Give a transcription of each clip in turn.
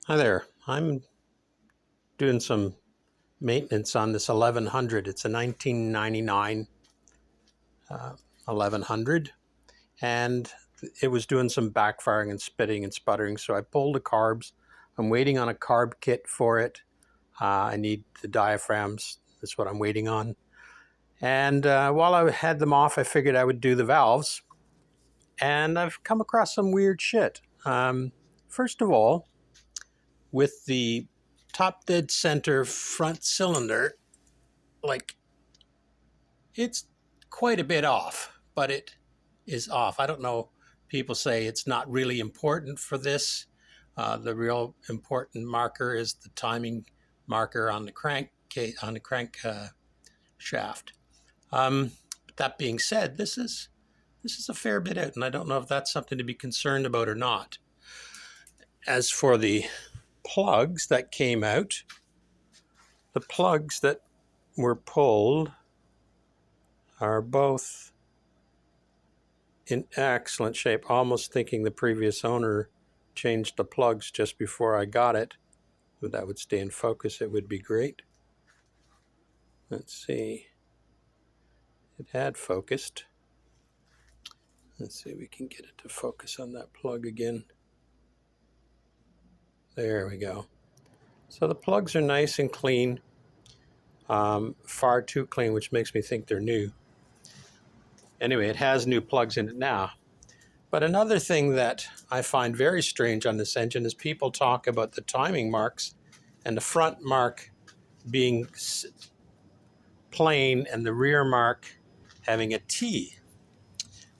Hi there. I'm doing some maintenance on this 1100. It's a 1999 1100, and it was doing some backfiring and spitting and sputtering. So I pulled the carbs. I'm waiting on a carb kit for it. I need the diaphragms. That's what I'm waiting on. And while I had them off, I figured I would do the valves. And I've come across some weird shit. First of all, with the top dead center front cylinder, like, it's quite a bit off, but it is off. I don't know. People say it's not really important for this. The real important marker is the timing marker on the crank shaft. But that being said, this is a fair bit out, and I don't know if that's something to be concerned about or not. As for the plugs that came out, the plugs that were pulled are both in excellent shape. Almost thinking the previous owner changed the plugs just before I got it. If that would stay in focus, it would be great. Let's see. It had focused. Let's see if we can get it to focus on that plug again. There we go. So the plugs are nice and clean. Far too clean, which makes me think they're new. Anyway, it has new plugs in it now. But another thing that I find very strange on this engine is people talk about the timing marks and the front mark being plain and the rear mark having a T.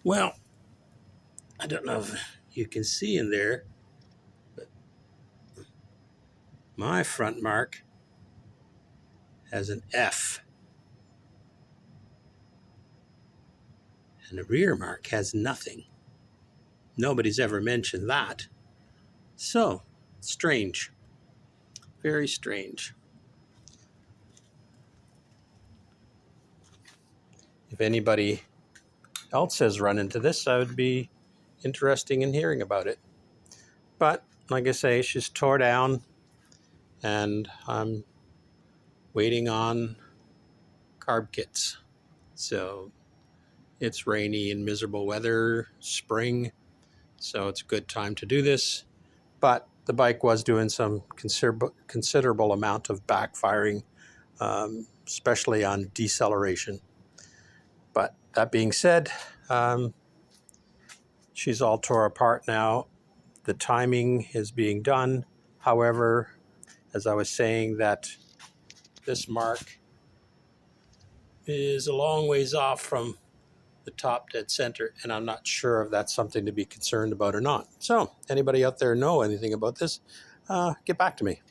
Well, I don't know if you can see in there, but my front mark has an F and the rear mark has nothing. Nobody's ever mentioned that. So, strange. Very strange. If anybody else has run into this, I would be interested in hearing about it. But, like I say, she's tore down, and I'm waiting on carb kits. So, it's rainy and miserable weather, spring, so it's a good time to do this. But the bike was doing some considerable amount of backfiring, especially on deceleration. But that being said, she's all tore apart now. The timing is being done. However, as I was saying, that this mark is a long ways off from the top dead center, and I'm not sure if that's something to be concerned about or not. So, anybody out there know anything about this, get back to me.